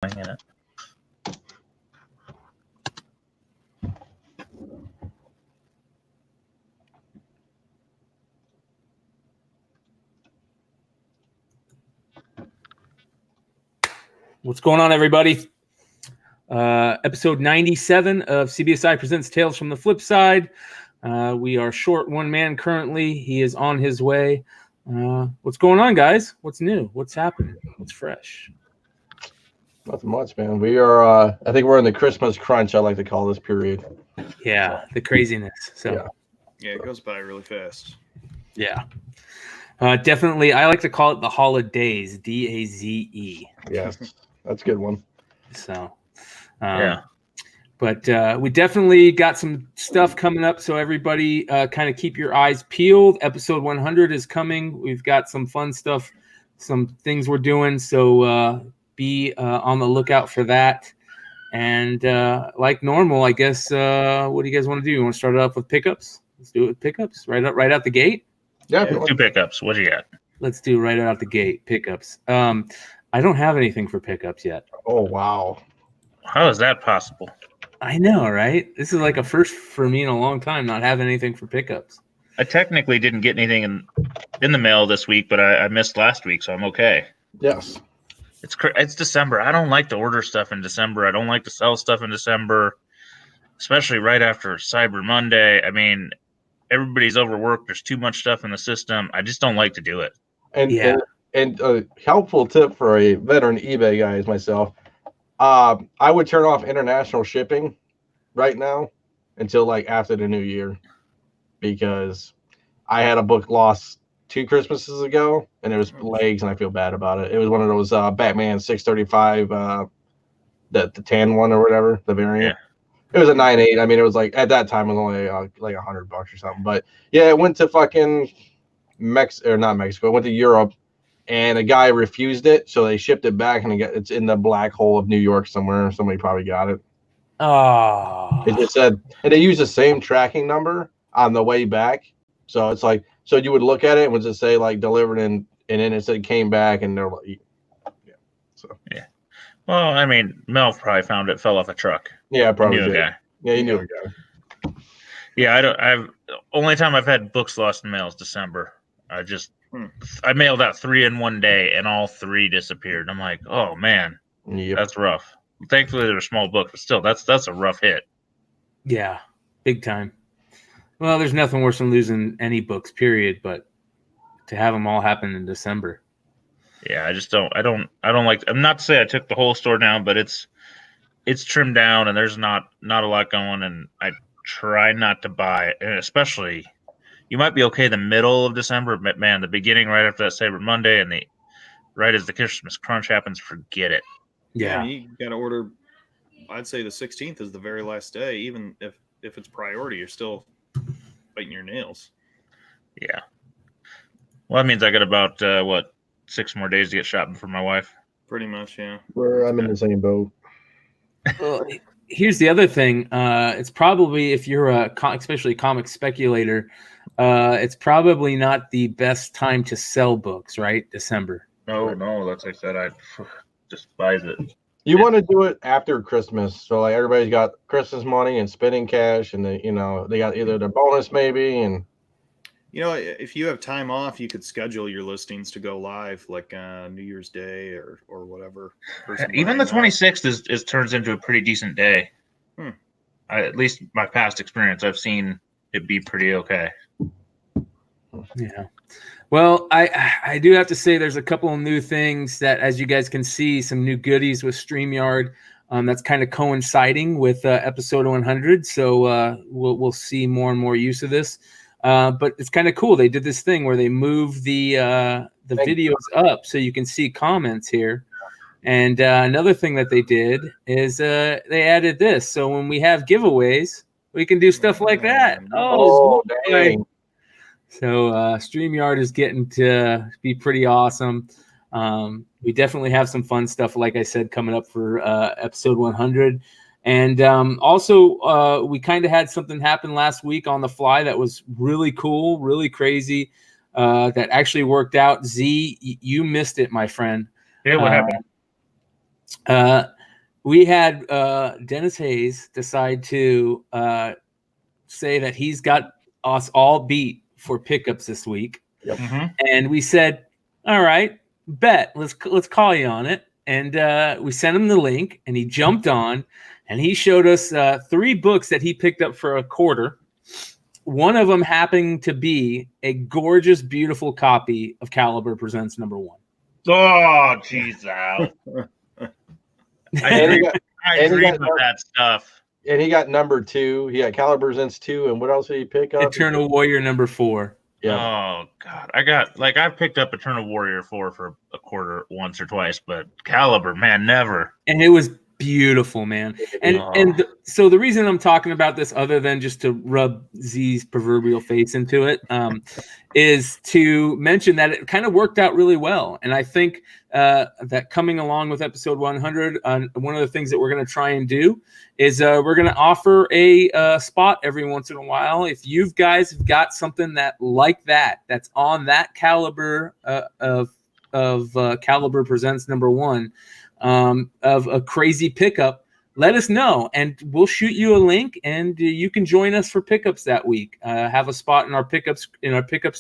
in it. What's going on, everybody? Episode 97 of CBSI presents Tales from the Flipside. We are short one man currently. He is on his way. What's going on, guys? What's new? What's happening? What's fresh? Nothing much, man. We are, I think we're in the Christmas crunch, I like to call this period. Yeah, the craziness. So Yeah, it goes by really fast. Yeah. Definitely, I like to call it the holidays, D-A-Z-E. Yes, that's a good one. So, Yeah. But we definitely got some stuff coming up, so everybody kind of keep your eyes peeled. Episode 100 is coming. We've got some fun stuff, some things we're doing, so be on the lookout for that. And like normal, I guess, what do you guys want to do? You want to start it off with pickups? Let's do it with pickups right out the gate. Yeah, Two pickups. What do you got? Let's do right out the gate pickups. I don't have anything for pickups yet. Oh, wow. How is that possible? I know, right? This is like a first for me in a long time, not having anything for pickups. I technically didn't get anything in the mail this week, but I missed last week, so I'm okay. Yes. It's December. I don't like to order stuff in December. I don't like to sell stuff in December, especially right after Cyber Monday. I mean, everybody's overworked. There's too much stuff in the system. I just don't like to do it. And a helpful tip for a veteran eBay guy is myself. I would turn off international shipping right now until like after the new year, because I had a book lost 2 Christmases ago and it was legs and I feel bad about it. It was one of those Batman 635, the tan one or whatever, the variant. Yeah. It was a 9.8. I mean, it was like at that time it was only like $100 or something. But yeah, it went to fucking not Mexico. It went to Europe. And a guy refused it, so they shipped it back, and it's in the black hole of New York somewhere. Somebody probably got it. Oh. It just said, and they used the same tracking number on the way back. So it's like, so you would look at it and would just say like delivered, and then it said came back, and they're like, yeah. Well, I mean, Mel probably found it, fell off a truck. Yeah, probably. He knew a guy. Yeah, he knew a guy. Yeah, the only time I've had books lost in mail is December. I mailed out 3 in one day, and all 3 disappeared. I'm like, oh man, That's rough. Thankfully, they're a small book, but still, that's a rough hit. Yeah, big time. Well, there's nothing worse than losing any books, period. But to have them all happen in December. Yeah, I don't like. I'm not to say I took the whole store down, but it's trimmed down, and there's not a lot going, and I try not to buy, and especially. You might be okay the middle of December, but man, the beginning right after that Cyber Monday and right as the Christmas crunch happens, forget it. Yeah, you got to order. I'd say the 16th is the very last day. Even if it's priority, you're still biting your nails. Yeah. Well, that means I got about 6 more days to get shopping for my wife. Pretty much, yeah. I'm in the same boat. Well, here's the other thing. It's probably, if you're especially a comic speculator, it's probably not the best time to sell books, right? December. No, that's like I said, I despise it. You want to do it after Christmas, so like everybody's got Christmas money and spending cash, and they got either their bonus maybe, and if you have time off, you could schedule your listings to go live like New Year's Day or whatever. Even the 26th is turns into a pretty decent day. At least my past experience, I've seen it be pretty okay. Yeah. Well, I do have to say there's a couple of new things that, as you guys can see, some new goodies with StreamYard. That's kind of coinciding with episode 100. So we'll see more and more use of this. But it's kind of cool. They did this thing where they move the videos up so you can see comments here. And another thing that they did is they added this. So when we have giveaways, we can do stuff like that. Oh, dang. So StreamYard is getting to be pretty awesome. We definitely have some fun stuff, like I said, coming up for episode 100. And also, we kind of had something happen last week on the fly that was really cool, really crazy, that actually worked out. Z, you missed it, my friend. Yeah, what happened? we had Dennis Hayes decide to say that he's got us all beat for pickups this week. Yep. Mhm. And we said, all right, bet, let's call you on it. And we sent him the link, and he jumped on, and he showed us 3 books that he picked up for a quarter. One of them happened to be a gorgeous, beautiful copy of Caliber Presents #1. Oh, jeez, Al. I dream of that stuff. And he got #2. He got Caliber Presents 2. And what else did he pick up? Eternal Warrior #4. Yeah. Oh God, I picked up Eternal Warrior 4 for a quarter once or twice, but Caliber, man, never. And it was beautiful, man. So the reason I'm talking about this, other than just to rub Z's proverbial face into it, is to mention that it kind of worked out really well. And I think that coming along with episode 100, one of the things that we're going to try and do is we're going to offer a spot every once in a while. If you guys have got something that's on that caliber of Caliber Presents #1, of a crazy pickup, let us know, and we'll shoot you a link, and you can join us for pickups that week. Have a spot in our pickups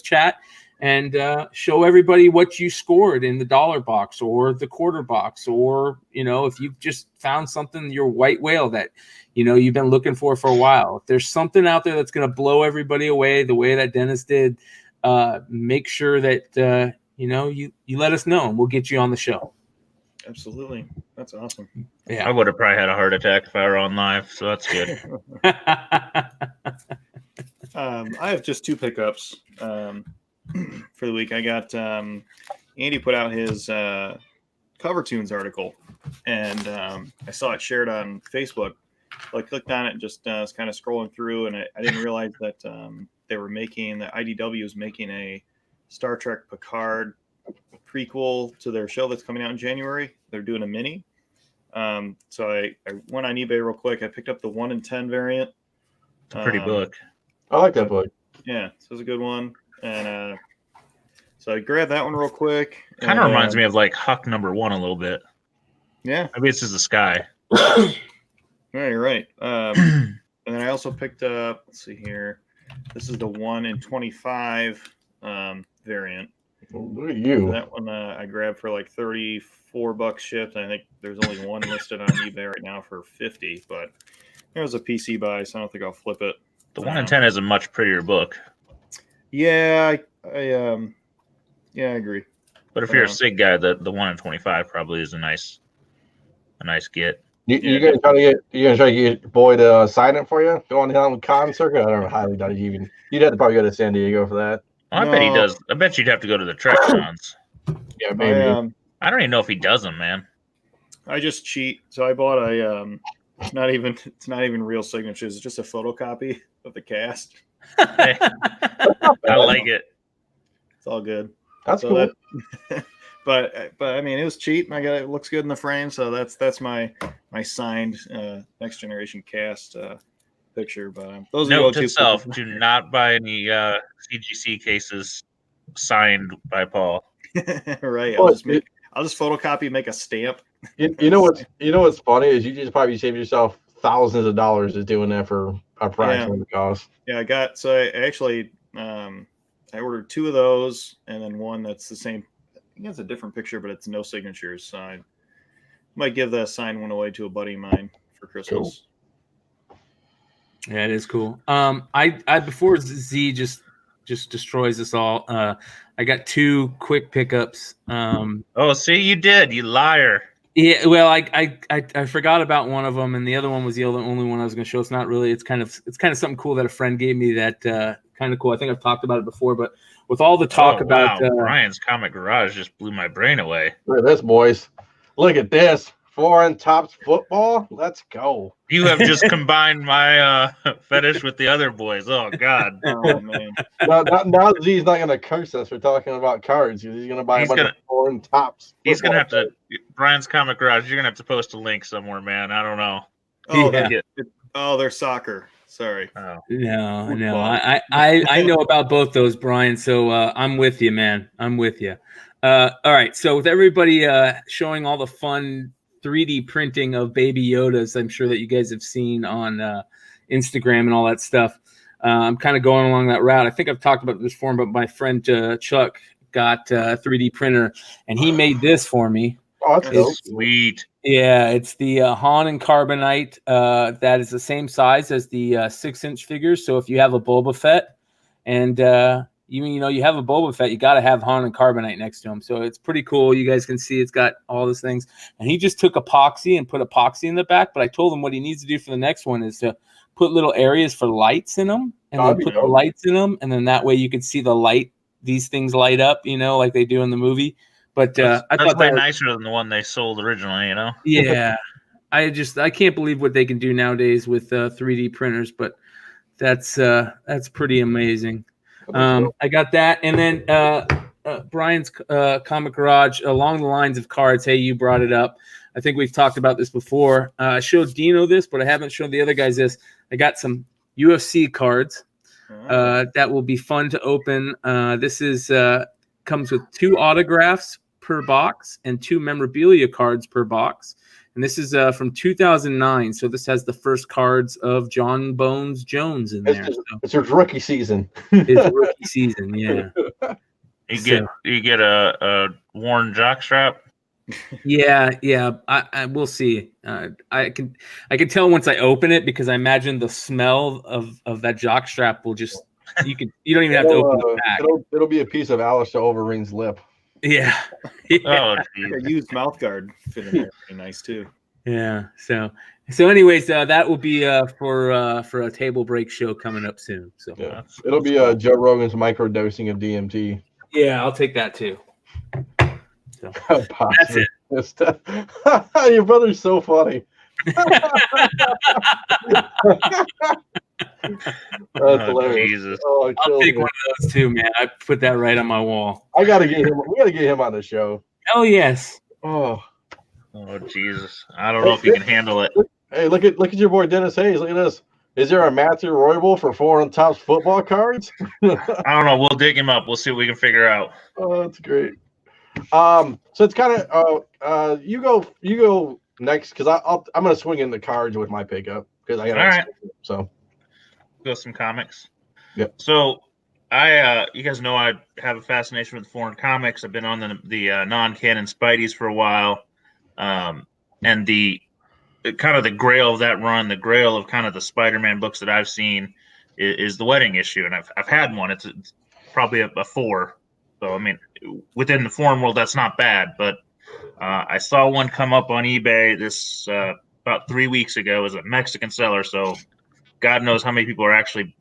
chat, and show everybody what you scored in the dollar box or the quarter box, or if you've just found something, your white whale that you've been looking for a while. If there's something out there that's going to blow everybody away the way that Dennis did, make sure that you let us know, and we'll get you on the show. Absolutely. That's awesome. Yeah. I would have probably had a heart attack if I were on live, so that's good. I have just 2 pickups for the week. I got Andy put out his Cover Tunes article, and I saw it shared on Facebook. So I clicked on it and just was kind of scrolling through, and I didn't realize that they were making, the IDW is making a Star Trek Picard prequel to their show that's coming out in January. They're doing a mini. So I went on eBay real quick. I picked up the 1 in 10 variant. It's a pretty book. I like that book. Yeah, so it's a good one. And so I grabbed that one real quick. Kind of reminds me of like Huck #1 a little bit. Yeah. Maybe it's just the sky. Yeah, you're right. And then I also picked up, let's see here. This is the 1 in 25 variant. Look at you. That one I grabbed for like $34 shipped. I think there's only one listed on eBay right now for $50, but it was a PC buy, so I don't think I'll flip it. The 1 in 10 is a much prettier book. Yeah, I agree. But if you're a SIG guy, the 1 in 25 probably is a nice get. You gonna try to get your boy to sign it for you? Go on down the con circuit? I don't know how you'd have to probably go to San Diego for that. I bet he does. I bet you'd have to go to the Trek cons. Yeah, maybe. I don't even know if he does them, man. I just cheat. So I bought a it's not even real signatures. It's just a photocopy of the cast. Hey, I like it. It's all good. That's cool. But I mean, it was cheap. It looks good in the frame. So that's my signed Next Generation cast picture. But those Note are to self: do not buy any CGC cases signed by Paul. Right. I'll just photocopy, make a stamp. You know what's funny is you just probably save yourself thousands of dollars just doing that for a fraction of the cost. Yeah, I ordered 2 of those, and then one that's the same. I think it's a different picture, but it's no signatures. So I might give the signed one away to a buddy of mine for Christmas. Cool. Yeah, it is cool. I before Z just destroys us all. I got 2 quick pickups. Oh, see, you did, you liar. Yeah, well, I forgot about one of them, and the other one was the only one I was going to show. It's not really. It's kind of something cool that a friend gave me. That kind of cool. I think I've talked about it before, but with all the talk about Brian's Comic Garage just blew my brain away. Look at this, boys. Look at this. Foreign Tops football. Let's go. You have just combined my fetish with the other boys. Oh God. Oh man. Now Z's not going to curse us for talking about cards. He's going to buy a bunch of Foreign Tops. He's going to have to. Brian's Comic Garage. You're going to have to post a link somewhere, man. I don't know. Oh, yeah. They're soccer. Sorry. Oh. No. I know about both those, Brian. So I'm with you, man. I'm with you. All right. So with everybody showing all the fun 3D printing of Baby Yodas. I'm sure that you guys have seen on Instagram and all that stuff. I'm kind of going along that route. I think I've talked about this before, but my friend Chuck got a 3D printer, and he made this for me. Oh, that's dope. Sweet. Yeah, it's the Han and Carbonite. That is the same size as the 6-inch figures. So if you have a Boba Fett, and you have a Boba Fett, you got to have Han and Carbonite next to him. So it's pretty cool. You guys can see it's got all those things. And he just took epoxy and put epoxy in the back. But I told him what he needs to do for the next one is to put little areas for lights in them, and then put the lights in them, and then that way you can see the light. These things light up, like they do in the movie. But I thought that's way nicer than the one they sold originally. Yeah, I can't believe what they can do nowadays with 3D printers. But that's pretty amazing. I got that, and then Brian's Comic Garage along the lines of cards. Hey, you brought it up. I think we've talked about this before. I showed Dino this, but I haven't shown the other guys this. I got some UFC cards that will be fun to open. This is comes with 2 autographs per box and 2 memorabilia cards per box. And this is from 2009. So this has the first cards of John Bones Jones in there. It's his rookie season. His rookie season, yeah. You get a worn jockstrap. Yeah. I will see. I can tell once I open it, because I imagine the smell of that jockstrap will just you don't even have to open the back. It'll be a piece of Alistair Overeem's lip. Yeah. Oh, a used mouth guard fit in there. Pretty nice too. Yeah. So anyways, that will be for a table break show coming up soon. So yeah. It'll be Joe Rogan's microdosing of DMT. Yeah, I'll take that too. So that's it. Your brother's so funny. That's hilarious. Jesus. Oh, I'll take one of those too, man. I put that right on my wall. We gotta get him on the show. Oh yes. Oh Jesus. I don't know if you can handle it. Hey, look at your boy Dennis Hayes. Look at this. Is there a Matthew Roybal for 4 on Topps football cards? I don't know. We'll dig him up. We'll see what we can figure out. Oh, that's great. So it's kind of you go next, because I'm gonna swing in the cards with my pickup, because I got all right. So Go some comics. Yep. So you guys know I have a fascination with foreign comics. I've been on the non-canon Spideys for a while, and the kind of the grail of that run, the grail of kind of the Spider-Man books that I've seen is the Wedding issue, and I've had one. It's probably a 4. So I mean, within the foreign world, that's not bad. But I saw one come up on eBay this about 3 weeks ago. It was a Mexican seller, so God knows how many people are actually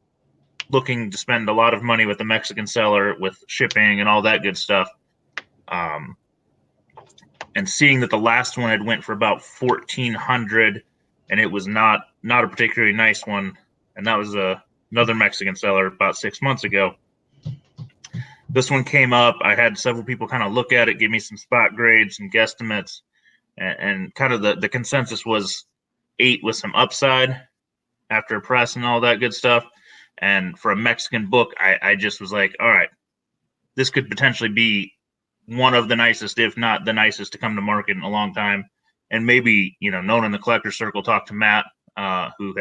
looking to spend a lot of money with the Mexican seller, with shipping and all that good stuff. And seeing that the last one had went for about $1,400, and it was not a particularly nice one, and that was another Mexican seller about 6 months ago. This one came up. I had several people kind of look at it, give me some spot grades and guesstimates, and kind of the consensus was 8 with some upside after press and all that good stuff. And for a Mexican book, I just was like, all right, this could potentially be one of the nicest, if not the nicest, to come to market in a long time. And maybe, known in the collector circle, talk to Matt, who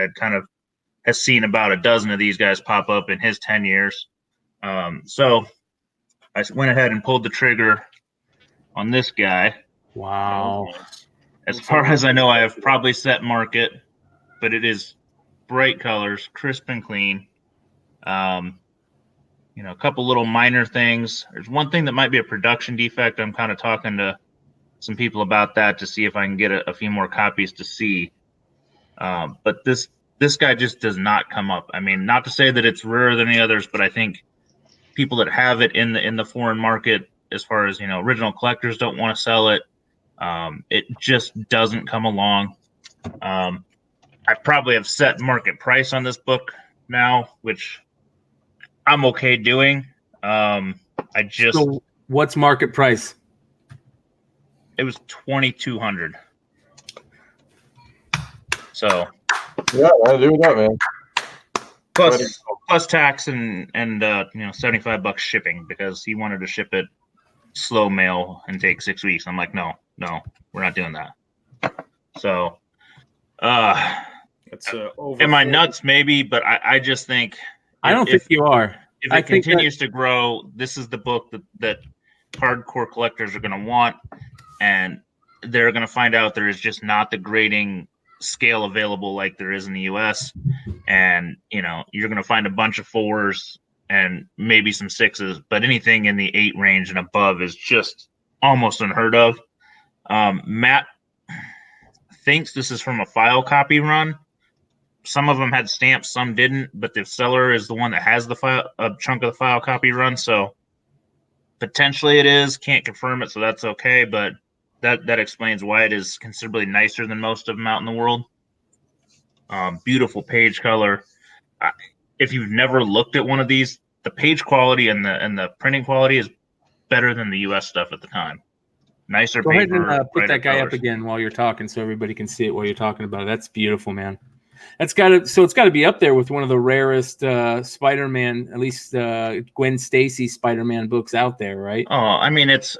has seen about a dozen of these guys pop up in his 10 years. So I went ahead and pulled the trigger on this guy. Wow. As far as I know, I have probably set market, but it is bright colors, crisp and clean. A couple little minor things. There's one thing that might be a production defect. I'm kind of talking to some people about that to see if I can get a few more copies to see. But this guy just does not come up. I mean, not to say that it's rarer than the others, but I think people that have it in the foreign market, as far as original collectors don't want to sell it. It just doesn't come along. I probably have set market price on this book now, which I'm okay doing. So what's market price? It was $2,200. So yeah, I do that, man. Plus tax and $75 shipping, because he wanted to ship it slow mail and take 6 weeks. I'm like, no, we're not doing that. So, It's over. am I 40. nuts? Maybe, but I just think I don't think you are. if I it think continues to grow, this is the book that hardcore collectors are going to want, and they're going to find out there is just not the grading scale available like there is in the US. And you're going to find a bunch of 4s and maybe some 6s, but anything in the 8 range and above is just almost unheard of. Matt thinks this is from a file copy run. Some of them had stamps, some didn't, but the seller is the one that has a chunk of the file copy run. So potentially it is. Can't confirm it, so that's okay. But that explains why it is considerably nicer than most of them out in the world. Beautiful page color. If you've never looked at one of these, the page quality and the printing quality is better than the U.S. stuff at the time. Nicer Go paper. ahead and put that guy colors. up again while you're talking, so everybody can see it while you're talking about it. That's beautiful, man. It's got to be up there with one of the rarest Spider-Man, at least Gwen Stacy Spider-Man books out there, right? Oh, I mean, it's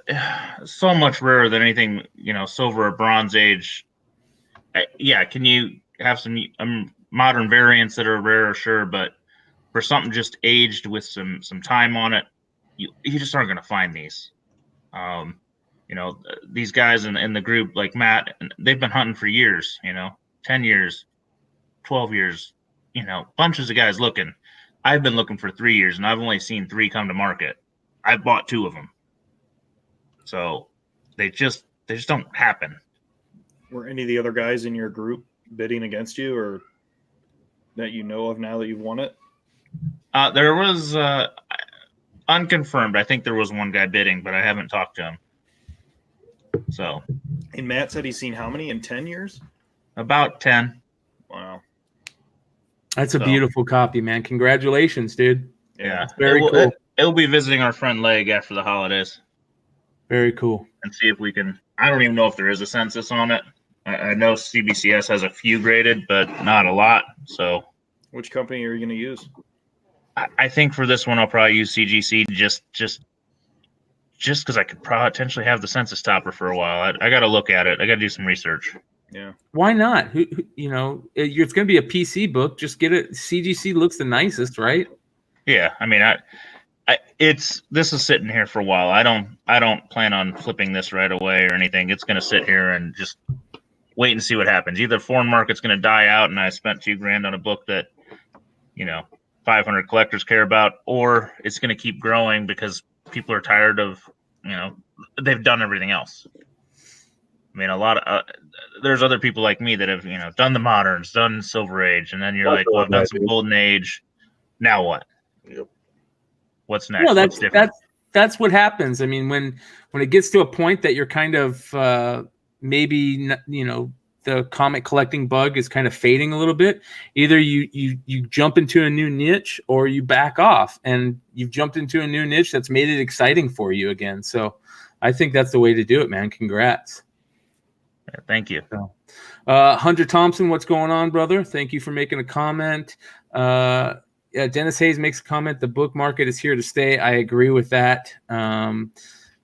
so much rarer than anything, Silver or Bronze Age. Yeah, can you have some modern variants that are rare? Sure, but for something just aged with some time on it, you just aren't going to find these. These guys in the group like Matt, they've been hunting for years, 10 years, 12 years, bunches of guys looking. I've been looking for 3 years and I've only seen 3 come to market. I've bought 2 of them. So they just don't happen. Were any of the other guys in your group bidding against you, or that you know of now that you've won it? There was unconfirmed. I think there was one guy bidding, but I haven't talked to him. So, and Matt said he's seen how many in 10 years? About 10. Wow. That's a beautiful copy, man. Congratulations, dude. Yeah. Very cool. It'll be visiting our friend Leg after the holidays. Very cool. And see if we can. I don't even know if there is a census on it. I know CBCS has a few graded, but not a lot. So, which company are you going to use? I think for this one, I'll probably use CGC just because I could potentially have the census topper for a while. I got to look at it. I got to do some research. Yeah. Why not? It's going to be a PC book. Just get it. CGC looks the nicest, right? Yeah. I mean, this is sitting here for a while. I don't plan on flipping this right away or anything. It's going to sit here and just wait and see what happens. Either foreign market's going to die out and I spent $2,000 on a book that, 500 collectors care about, or it's going to keep growing because people are tired of, they've done everything else. I mean, a lot of there's other people like me that have, done the moderns, done Silver Age, and then you're like, well, I've done some Golden Age. Now what? Yep. What's next? No, What's different? that's what happens. I mean, when it gets to a point that you're kind of maybe the comic collecting bug is kind of fading a little bit, either you jump into a new niche or you back off, and you've jumped into a new niche that's made it exciting for you again. So I think that's the way to do it, man. Congrats. Yeah, thank you. So, Hunter Thompson, what's going on, brother? Thank you for making a comment. Dennis Hayes makes a comment. The book market is here to stay. I agree with that.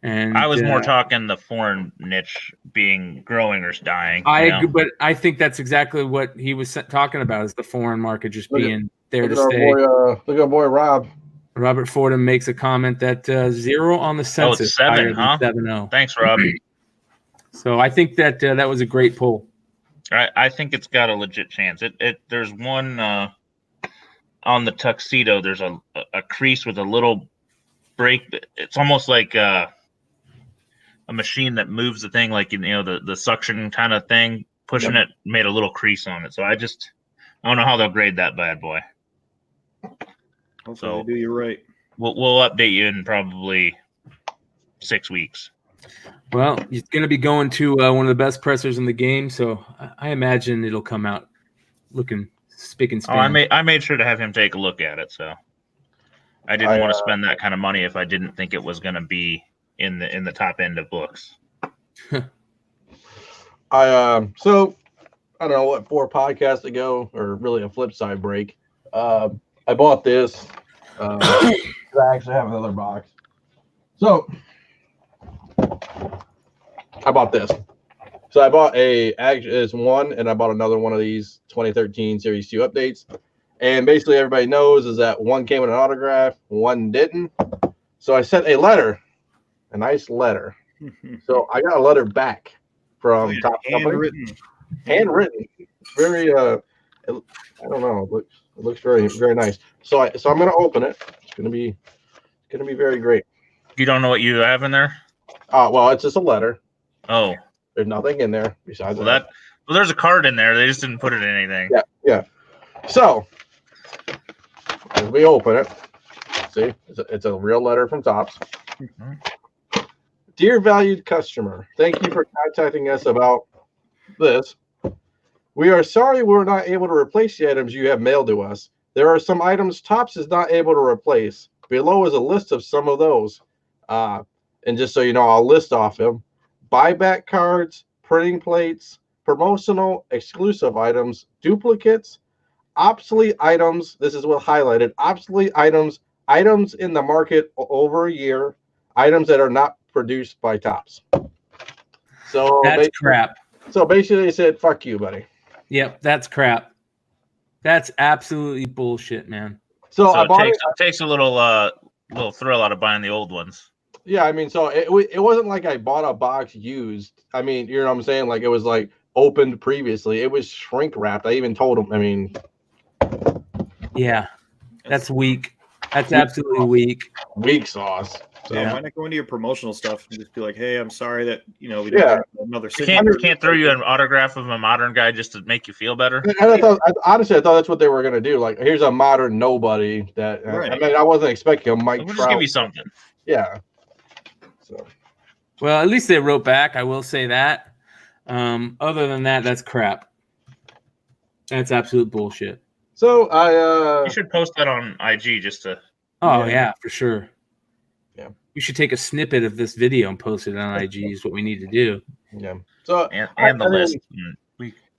And I was more talking the foreign niche being growing or dying. I agree, but I think that's exactly what he was talking about, is the foreign market just being there to stay. Look at our boy Rob. Robert Fordham makes a comment that 0 on the census. It's 7, huh? 7-0. Thanks, Rob. So I think that that was a great poll. I think it's got a legit chance. There's one on the tuxedo. There's a crease with a little break. It's almost like a machine that moves the thing, like the suction kind of thing. Pushing it made a little crease on it. So I don't know how they'll grade that bad boy. Hopefully they do you right. We'll update you in probably 6 weeks. Well, he's going to be going to one of the best pressers in the game, so I imagine it'll come out looking spick and span. I made sure to have him take a look at it, so I didn't want to spend that kind of money if I didn't think it was going to be in the top end of books. So I don't know what, 4 podcasts ago, or really a Flipside break. I bought this. I actually have another box. So I bought this. So I bought it's one, and I bought another one of these 2013 Series 2 updates. And basically, everybody knows is that one came with an autograph, one didn't. So I sent a letter, a nice letter. So I got a letter back from Top Company, handwritten. Very I don't know. It looks very very nice. So I'm gonna open it. It's gonna be very great. You don't know what you have in there? Well, it's just a letter. Oh, there's nothing in there besides that. Well, there's a card in there. They just didn't put it in anything. Yeah. So as we open it, see, it's a real letter from Topps. Mm-hmm. Dear valued customer, thank you for contacting us about this. We are sorry we're not able to replace the items you have mailed to us. There are some items Topps is not able to replace. Below is a list of some of those. And just so you know, I'll list off them. Buyback cards, printing plates, promotional exclusive items, duplicates, obsolete items. This is what highlighted. Obsolete items, items in the market over a year, items that are not produced by Topps. So that's crap. So basically they said, fuck you, buddy. Yep, that's crap. That's absolutely bullshit, man. So it takes a little thrill out of buying the old ones. Yeah, I mean, so it wasn't like I bought a box used. I mean, you know what I'm saying? Like it was like opened previously. It was shrink wrapped. I even told him. I mean, yeah, that's weak. That's absolutely weak. Weak sauce. So why not go into your promotional stuff and just be like, "Hey, I'm sorry that we didn't have another." Can't throw you an autograph of a modern guy just to make you feel better. And honestly, I thought that's what they were gonna do. Like, here's a modern nobody that I mean, I wasn't expecting a Mike Trout. Just give you something. Yeah. So. Well, at least they wrote back. I will say that. Other than that, that's crap. That's absolute bullshit. So you should post that on IG just to. Oh yeah, for sure. Yeah. We should take a snippet of this video and post it on IG. Is what we need to do. Yeah. So and the list.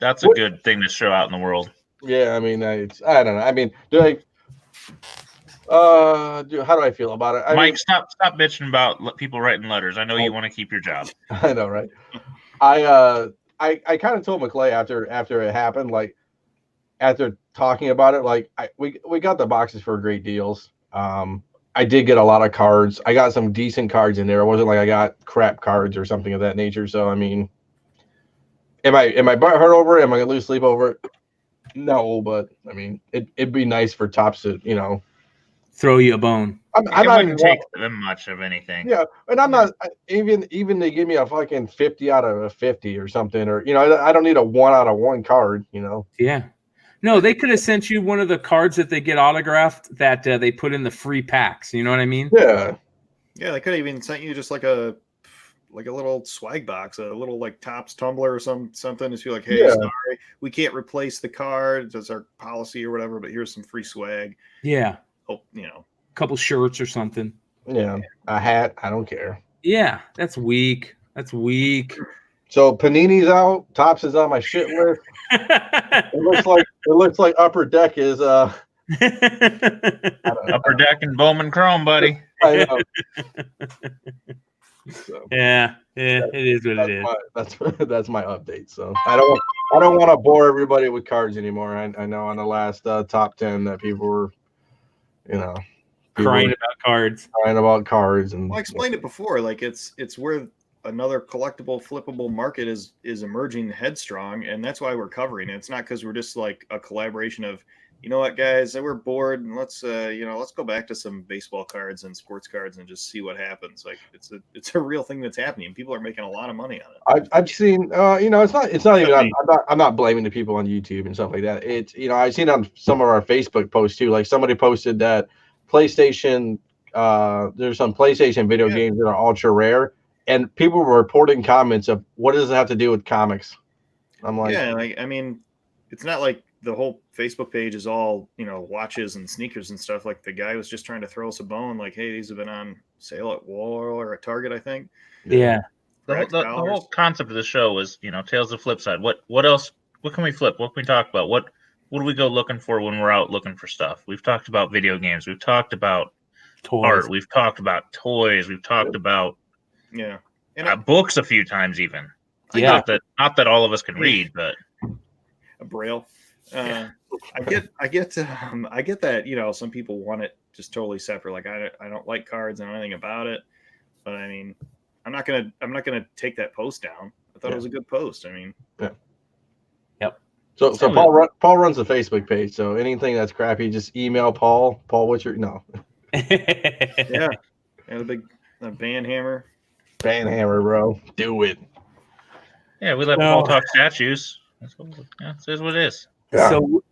That's a good thing to show out in the world. Yeah, I mean, I don't know. I mean, how do I feel about it? Mike, stop bitching about people writing letters. I know you want to keep your job. I know, right? I kind of told McClay after it happened, like after talking about it, like we got the boxes for great deals. I did get a lot of cards. I got some decent cards in there. It wasn't like I got crap cards or something of that nature. So I mean, am I butt hurt over it? Am I gonna lose sleep over it? No, but I mean, it'd be nice for Topps to, throw you a bone. I wouldn't take them much of anything. Yeah, and I'm not even they give me a fucking 50 out of a 50 or something, or I don't need a 1 out of 1 card. Yeah. No, they could have sent you one of the cards that they get autographed that they put in the free packs. You know what I mean? Yeah. Yeah, they could have even sent you just like a little swag box, a little like Topps tumbler or something. Just be like, hey, sorry, we can't replace the card. That's our policy or whatever. But here's some free swag. Yeah. Oh, a couple shirts or something. Yeah, a hat. I don't care. Yeah, that's weak. So Panini's out. Topps is on my shit list. It looks like Upper Deck is Upper Deck and Bowman Chrome, buddy. I know. So, yeah, it is what it is. That's my update. So I don't want to bore everybody with cards anymore. I know on the last top 10 that people were, crying about cards. And I explained it before. Like it's where another collectible flippable market is emerging headstrong, and that's why we're covering it. It's not because we're just like a collaboration of, you know what, guys, we're bored and let's go back to some baseball cards and sports cards and just see what happens. Like it's a real thing that's happening. People are making a lot of money on it. I've seen it's not even I'm not blaming the people on YouTube and stuff like that. It's I've seen on some of our Facebook posts too. Like somebody posted that PlayStation there's some PlayStation video games that are ultra rare, and people were reporting comments of what does it have to do with comics? I'm like, I mean, it's not like the whole Facebook page is all, watches and sneakers and stuff. Like the guy was just trying to throw us a bone. Like, hey, these have been on sale at Walmart or at Target, I think. Yeah. The whole concept of the show was, Tales of Flipside. What else? What can we flip? What can we talk about? What do we go looking for when we're out looking for stuff? We've talked about video games. We've talked about toys. Art. We've talked about toys. We've talked about and books a few times even. Not that all of us can read, but a braille. I get that, you know, some people want it just totally separate. Like I don't like cards and anything about it, but I mean, I'm not gonna take that post down. I thought it was a good post. I mean, Yep. So Paul runs the Facebook page. So anything that's crappy, just email Paul. Paul, what's your no? yeah, the big band hammer. Band hammer, bro. Do it. yeah, we let Paul talk statues. That's what it is. Yeah. So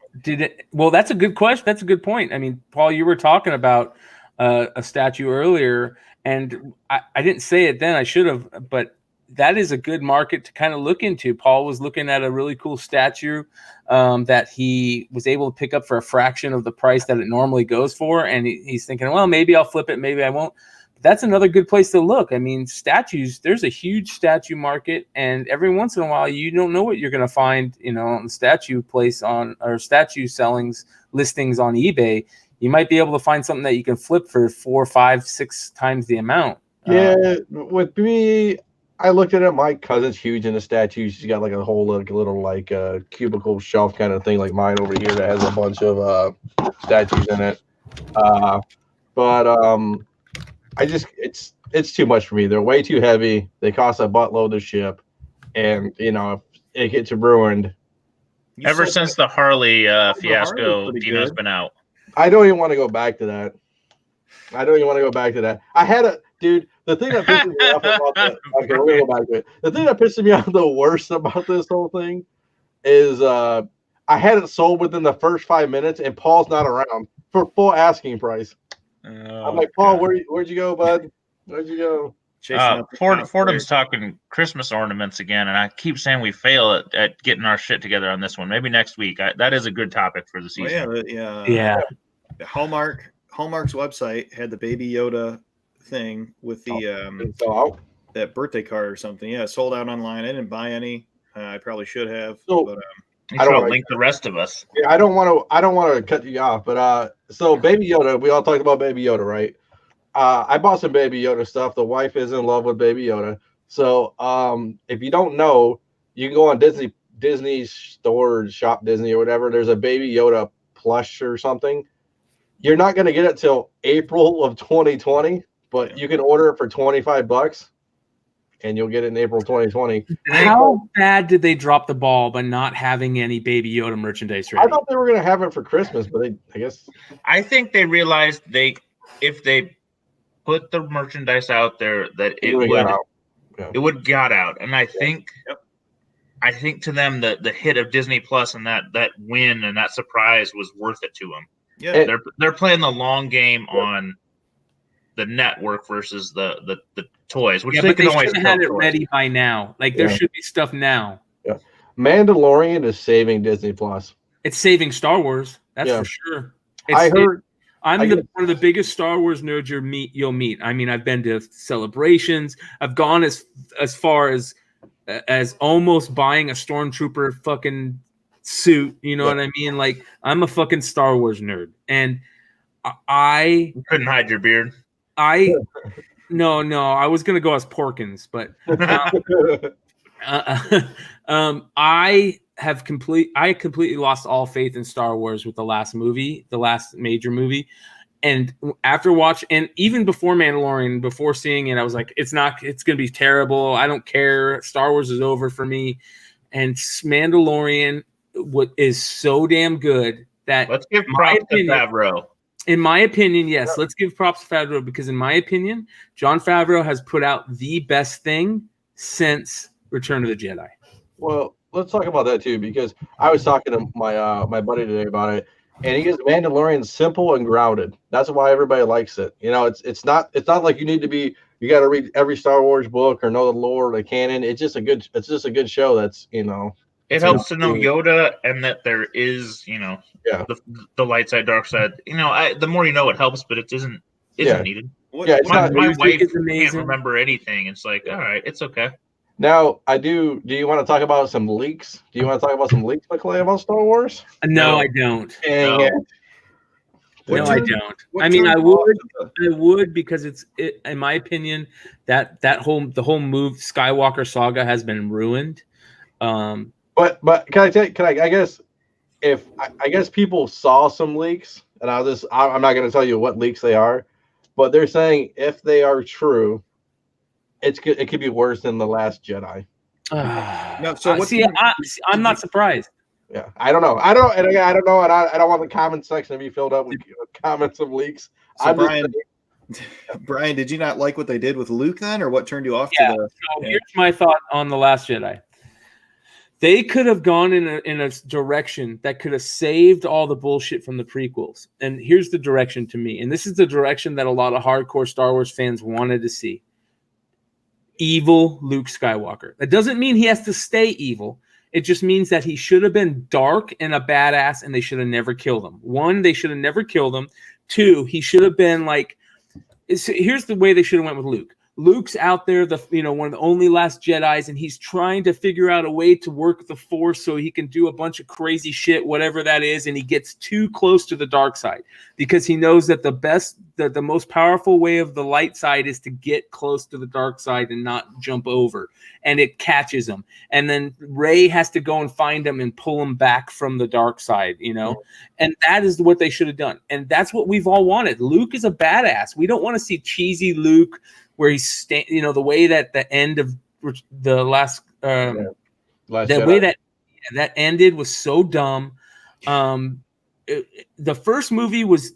well, that's a good question. That's a good point. I mean, Paul, you were talking about a statue earlier, and I didn't say it then. I should have, but that is a good market to kind of look into. Paul was looking at a really cool statue that he was able to pick up for a fraction of the price that it normally goes for. And he's thinking, well, maybe I'll flip it. Maybe I won't. But that's another good place to look. I mean, statues, there's a huge statue market. And every once in a while, you don't know what you're going to find, you know, on the statue place or statue listings on eBay. You might be able to find something that you can flip for 4, 5, 6 times the amount. Yeah. With me, I looked at it. My cousin's huge into statues. She's got like a whole little cubicle shelf kind of thing like mine over here that has a bunch of statues in it. But I just it's too much for me. They're way too heavy. They cost a buttload to ship, and you know if it gets ruined. Ever since the Harley fiasco, Dino's been out. I don't even want to go back to that. I had a dude. The thing that pisses me off about that. Okay, we're gonna go back to it. The thing that pisses me off the worst about this whole thing is I had it sold within the first 5 minutes, and Paul's not around for full asking price. I'm like, Paul, where'd you go, bud? Where'd you go? Fordham's talking Christmas ornaments again, and I keep saying we fail at getting our shit together on this one. Maybe next week. That is a good topic for the season. Yeah. Hallmark's website had the Baby Yoda thing with the that birthday card or something. Yeah, sold out online. I didn't buy any. I probably should have. But, I don't want to link the rest of us. Yeah, I don't want to cut you off, but so Baby Yoda, we all talked about Baby Yoda, right? I bought some Baby Yoda stuff. The wife is in love with Baby Yoda. So if you don't know, you can go on Disney store, Shop Disney or whatever. There's a Baby Yoda plush or something. You're not going to get it till April of 2020, but you can order it for $25 and you'll get it in April 2020. How bad did they drop the ball by not having any Baby Yoda merchandise ready? I thought they were going to have it for Christmas, but I think they realized if they put the merchandise out there that it would got out. And I think to them the hit of Disney Plus and that win and that surprise was worth it to them. Yeah, they're playing the long game on the network versus the toys, which they should have had it ready by now. Like there should be stuff now. Yeah, Mandalorian is saving Disney Plus. It's saving Star Wars. That's for sure. I'm one of the biggest Star Wars nerds you'll meet. I mean, I've been to celebrations. I've gone as far as almost buying a Stormtrooper fucking suit. You know what I mean? Like, I'm a fucking Star Wars nerd, and you couldn't hide your beard. No, I was gonna go as Porkins, but I completely lost all faith in Star Wars with the last major movie. And after watching, and even before Mandalorian, before seeing it, I was like, it's going to be terrible. I don't care. Star Wars is over for me. And Mandalorian is so damn good that let's give props to Favreau. In my opinion, yes, let's give props to Favreau, because in my opinion, Jon Favreau has put out the best thing since Return of the Jedi. Well, let's talk about that too, because I was talking to my buddy today about it, and he goes, Mandalorian's simple and grounded. That's why everybody likes it. You know, it's not like you got to read every Star Wars book or know the lore, the canon. It's just a good show. That's, you know, it helps to know Yoda and that there is, you know, the light side, dark side. You know, the more you know, it helps, but it isn't needed. My wife can't remember anything. It's like, all right, it's okay. Now, do you want to talk about some leaks? Do you want to talk about some leaks, McClay, about Star Wars? No, I don't. Dang it. No, I don't. what I mean, turned I you off would. I would because in my opinion, the whole move Skywalker saga has been ruined. But can I tell you, I guess if I guess people saw some leaks, and I'm not going to tell you what leaks they are, but they're saying if they are true, it could be worse than The Last Jedi. No, so I'm not surprised. Yeah, I don't know. I don't know, and I don't want the comment section to be filled up with comments of leaks. So Brian, did you not like what they did with Luke then, or what turned you off? So here's my thought on The Last Jedi. They could have gone in a direction that could have saved all the bullshit from the prequels. And here's the direction to me. And this is the direction that a lot of hardcore Star Wars fans wanted to see. Evil Luke Skywalker. That doesn't mean he has to stay evil. It just means that he should have been dark and a badass, and they should have never killed him. One, they should have never killed him. Two, he should have been like. Here's the way they should have went with Luke. Luke's out there, one of the only last Jedis, and he's trying to figure out a way to work the Force so he can do a bunch of crazy shit, whatever that is, and he gets too close to the dark side because he knows that the most powerful way of the light side is to get close to the dark side and not jump over, and it catches him. And then Rey has to go and find him and pull him back from the dark side, and that is what they should have done. And that's what we've all wanted. Luke is a badass. We don't want to see cheesy Luke where he's the way that the end of the last the Jedi. way that ended was so dumb. The first movie was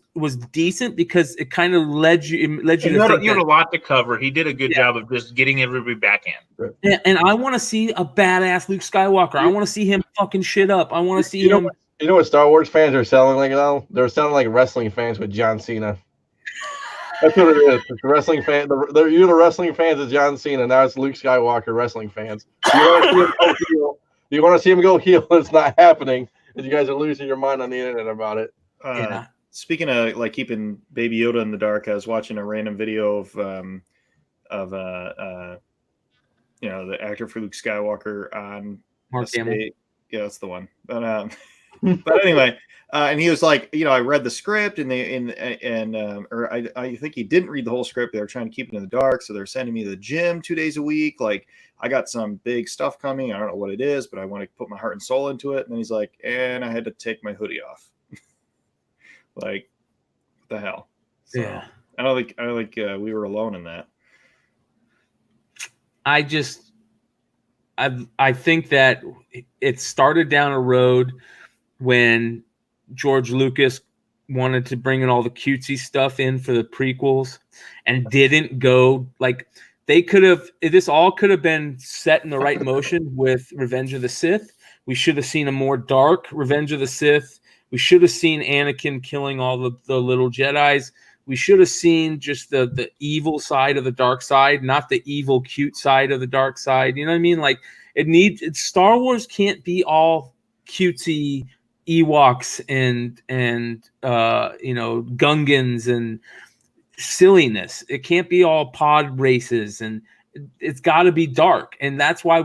decent because it kind of led you to think you had a lot to cover. He did a good job of just getting everybody back in. And I want to see a badass Luke Skywalker. I want to see him fucking shit up. I want to see him. You know what Star Wars fans are selling like now? They're selling like wrestling fans with John Cena. That's what it is. It's the wrestling fan. You're the wrestling fans of John Cena. Now it's Luke Skywalker wrestling fans. You want to see him go heel? It's not happening. And you guys are losing your mind on the internet about it. Speaking of like keeping Baby Yoda in the dark, I was watching a random video of the actor for Luke Skywalker on Mark Hamill. Yeah, that's the one. But anyway, and he was like, I read the script, and I think he didn't read the whole script. They were trying to keep it in the dark, so they're sending me to the gym 2 days a week. Like, I got some big stuff coming. I don't know what it is, but I want to put my heart and soul into it. And then he's like, and I had to take my hoodie off. Like, what the hell? So, yeah, I don't think we were alone in that. I think that it started down a road when George Lucas wanted to bring in all the cutesy stuff in for the prequels and didn't go like they could have. This all could have been set in the right motion with Revenge of the Sith. We should have seen a more dark Revenge of the Sith. We should have seen Anakin killing all the little Jedis. We should have seen just the evil side of the dark side, not the evil cute side of the dark side. You know what I mean? Like Star Wars can't be all cutesy Ewoks and Gungans and silliness. It can't be all pod races, and it's got to be dark. And that's why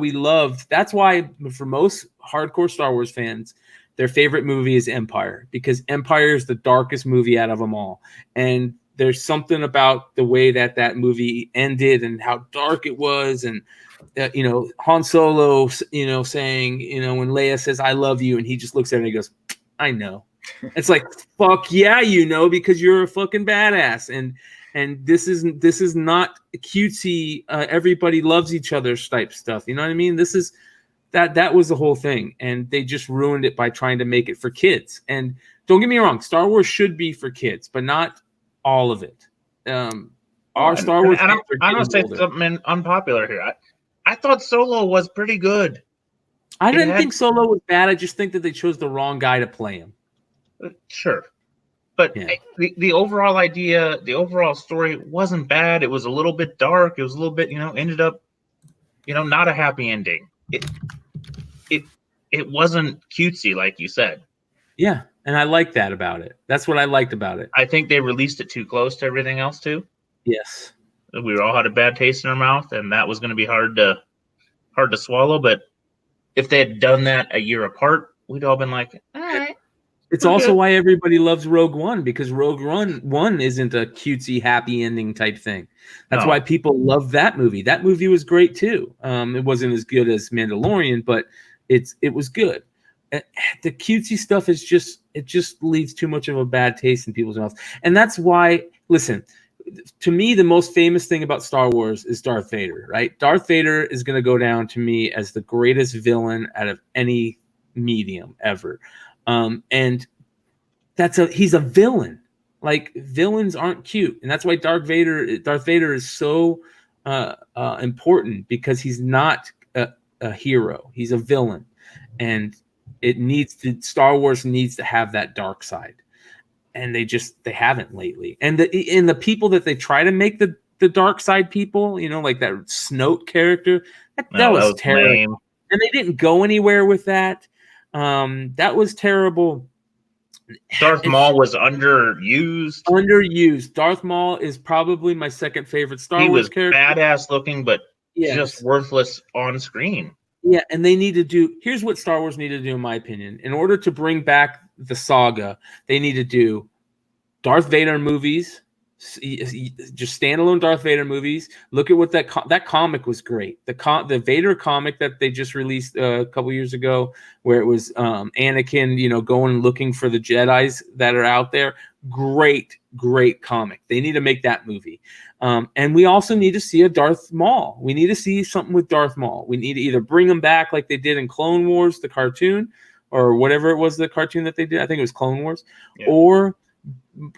for most hardcore Star Wars fans, their favorite movie is Empire, because Empire is the darkest movie out of them all. And there's something about the way that movie ended and how dark it was. And, Han Solo, saying, when Leia says, I love you. And he just looks at her and he goes, I know. It's like, fuck yeah, because you're a fucking badass. And this is not cutesy, everybody loves each other type stuff. You know what I mean? This is, that was the whole thing, and they just ruined it by trying to make it for kids. And don't get me wrong, Star Wars should be for kids, but not all of it. Our Star Wars. I'm gonna say something unpopular here. I thought Solo was pretty good. I didn't think Solo was bad. I just think that they chose the wrong guy to play him. Sure, but the overall idea, the overall story wasn't bad. It was a little bit dark. It was a little bit, ended up, not a happy ending. It wasn't cutesy, like you said. Yeah, and I like that about it. That's what I liked about it. I think they released it too close to everything else too. Yes, we all had a bad taste in our mouth, and that was going to be hard to swallow. But if they had done that a year apart, we'd all been like, all right. It's also why everybody loves Rogue One, because Rogue One isn't a cutesy happy ending type thing. That's why people love that movie. That movie was great too. It wasn't as good as Mandalorian, but it was good. The cutesy stuff is just leaves too much of a bad taste in people's mouths. And that's why, listen, to me, the most famous thing about Star Wars is Darth Vader, right? Darth Vader is going to go down to me as the greatest villain out of any medium ever. And he's a villain. Like, villains aren't cute. And that's why Darth Vader is so important, because he's not a hero. He's a villain. And Star Wars needs to have that dark side. And they haven't lately. And the people that they try to make the dark side people, like that Snoke character, that was terrible. Lame. And they didn't go anywhere with that. That was terrible. Darth Maul was underused. Darth Maul is probably my second favorite Star Wars character. He was badass looking, but just worthless on screen. Yeah, and they need to here's what Star Wars needed to do, in my opinion. In order to bring back the saga, they need to do Darth Vader movies, just standalone Darth Vader movies. Look at what that comic was great. The Vader comic that they just released a couple years ago, where it was Anakin, going and looking for the Jedis that are out there. Great comic. They need to make that movie. And we also need to see a Darth Maul. We need to see something with Darth Maul. We need to either bring him back like they did in Clone Wars, the cartoon, or whatever it was, the cartoon that they did. I think it was Clone Wars, or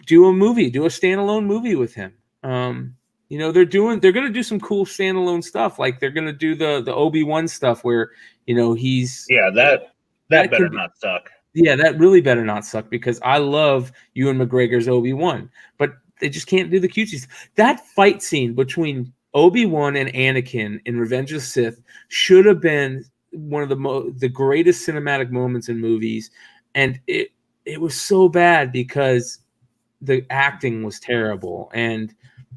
do a standalone movie with him. They're going to do some cool standalone stuff. Like they're going to do the Obi-Wan stuff where, he's that better not suck. Yeah, that really better not suck, because I love Ewan McGregor's Obi-Wan, but they just can't do the cuties. That fight scene between Obi-Wan and Anakin in Revenge of the Sith should have been one of the greatest cinematic moments in movies, and it was so bad because the acting was terrible, and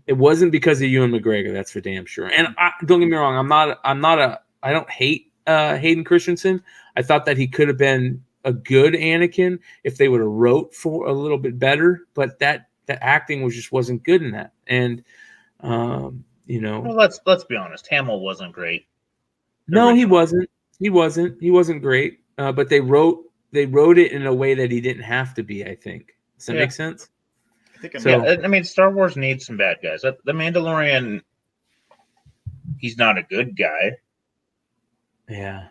it wasn't because of Ewan McGregor. That's for damn sure. And don't get me wrong, I don't hate Hayden Christensen. I thought that he could have been a good Anakin if they would have wrote for a little bit better, but the acting wasn't good in that. And well, let's be honest, Hamill wasn't great. No, he wasn't great. But they wrote it in a way that he didn't have to be, I think. Does that make sense? I mean, Star Wars needs some bad guys. The Mandalorian, he's not a good guy. Yeah.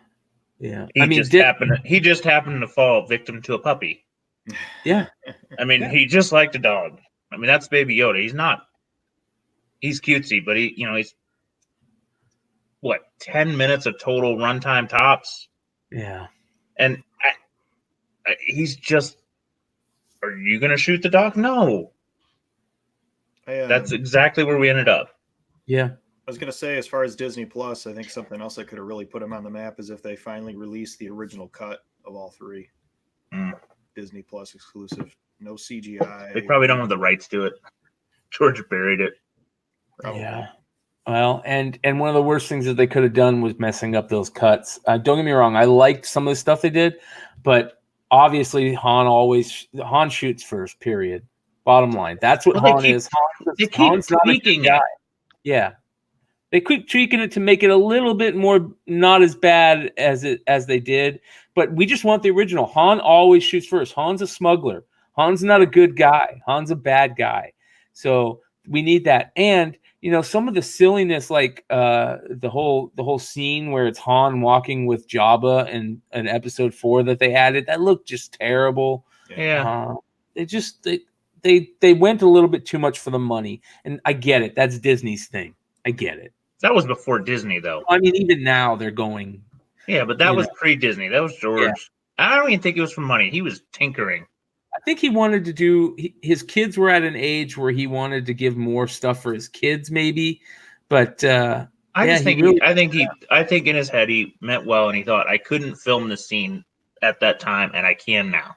He just happened to fall victim to a puppy. Yeah. I mean, he just liked a dog. I mean, that's Baby Yoda. He's cutesy, but he's 10 minutes of total runtime tops. Yeah. And he's just, are you going to shoot the dog? No. That's exactly where we ended up. Yeah. I was going to say, as far as Disney Plus, I think something else that could have really put them on the map is if they finally released the original cut of all three. Disney Plus exclusive. No CGI. They probably don't have the rights to it. George buried it. Probably. Yeah. Well, and one of the worst things that they could have done was messing up those cuts. Don't get me wrong. I liked some of the stuff they did, but obviously Han shoots first, period. Bottom line. That's what Han is. Han's not a good guy. Yeah. They keep tweaking it to make it a little bit more not as bad as they did, but we just want the original. Han always shoots first. Han's a smuggler. Han's not a good guy. Han's a bad guy. So we need that. And some of the silliness, like the whole scene where it's Han walking with Jabba in episode 4 that they added, that looked just terrible. Yeah. They went a little bit too much for the money, and I get it. That's Disney's thing. I get it. That was before Disney, though. I mean, even now they're going. Yeah, but that was pre-Disney. That was George. Yeah. I don't even think it was for money. He was tinkering. I think he wanted to do. His kids were at an age where he wanted to give more stuff for his kids, maybe. But I think in his head he meant well, and he thought I couldn't film the scene at that time, and I can now.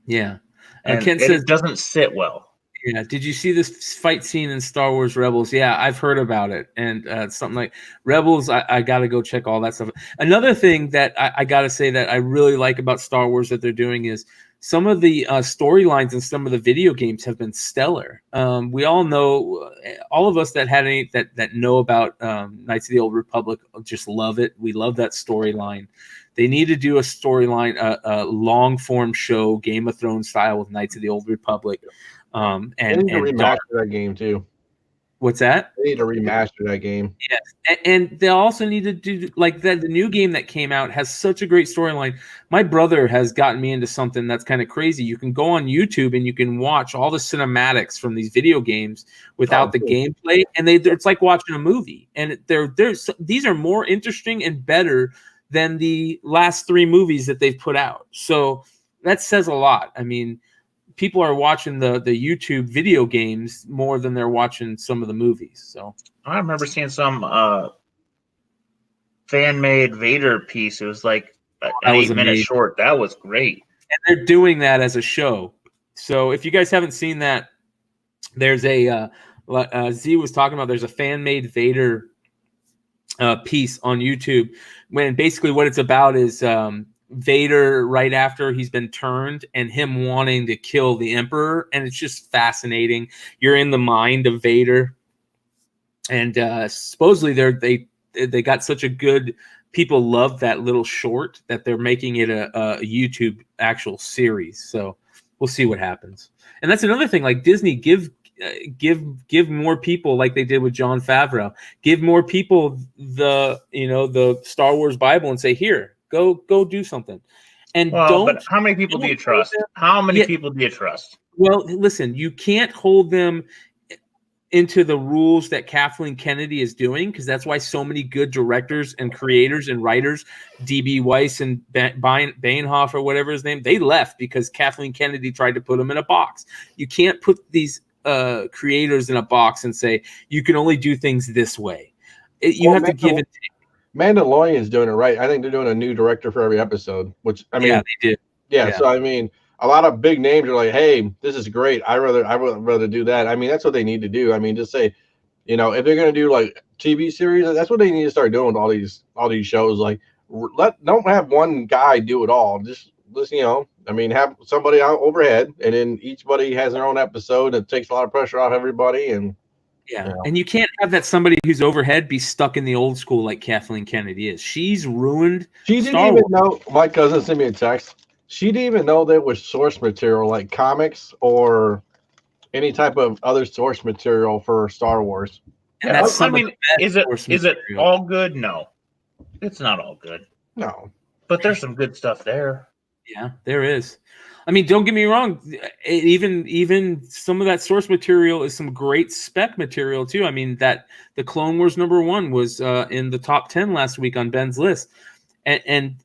Yeah, and Ken says it doesn't sit well. Yeah. Did you see this fight scene in Star Wars Rebels? Yeah, I've heard about it. And something like Rebels, I got to go check all that stuff. Another thing that I got to say that I really like about Star Wars that they're doing is some of the storylines in some of the video games have been stellar. We all know, all of us that know about Knights of the Old Republic just love it. We love that storyline. They need to do a storyline, a long form show, Game of Thrones style with Knights of the Old Republic. They need to remaster that game too. What's that? They need to remaster that game. Yes, and they also need to do like that. The new game that came out has such a great storyline. My brother has gotten me into something that's kind of crazy. You can go on YouTube and you can watch all the cinematics from these video games without the gameplay, and it's like watching a movie. And these are more interesting and better than the last 3 movies that they've put out. So that says a lot. I mean, people are watching the YouTube video games more than they're watching some of the movies. So I remember seeing some fan-made Vader piece. It was like an 8-minute short. That was great. And they're doing that as a show. So if you guys haven't seen that, there's a Z was talking about. There's a fan-made Vader piece on YouTube. When basically what it's about is Vader right after he's been turned and him wanting to kill the Emperor, and it's just fascinating. You're in the mind of Vader, and supposedly they got such a good, people love that little short that they're making it a YouTube actual series. So we'll see what happens. And that's another thing, like Disney, give more people, like they did with Jon Favreau, give more people the Star Wars Bible and say, here, go do something. And but how many people do you trust? How many people do you trust? Well, listen, you can't hold them into the rules that Kathleen Kennedy is doing, because that's why so many good directors and creators and writers, D.B. Weiss and Bainhoff or whatever his name, they left because Kathleen Kennedy tried to put them in a box. You can't put these creators in a box and say you can only do things this way. You have to give it. Mandalorian's doing it right. I think they're doing a new director for every episode, which I mean, yeah, they did. Yeah, so I mean, a lot of big names are like, "Hey, this is great. I would rather do that." I mean, that's what they need to do. I mean, just say, if they're going to do like TV series, that's what they need to start doing with all these shows. Like, don't have one guy do it all. Just I mean, have somebody out overhead, and then each buddy has their own episode. It takes a lot of pressure off everybody, and and you can't have that somebody who's overhead be stuck in the old school like Kathleen Kennedy is. She's ruined. She didn't even know. My cousin sent me a text. She didn't even know there was source material like comics or any type of other source material for Star Wars. And that's is it all good? No, it's not all good. No, but there's some good stuff there. Yeah, there is. I mean, don't get me wrong. Even some of that source material is some great spec material too. I mean, that the Clone Wars #1 was in the top 10 last week on Ben's list, and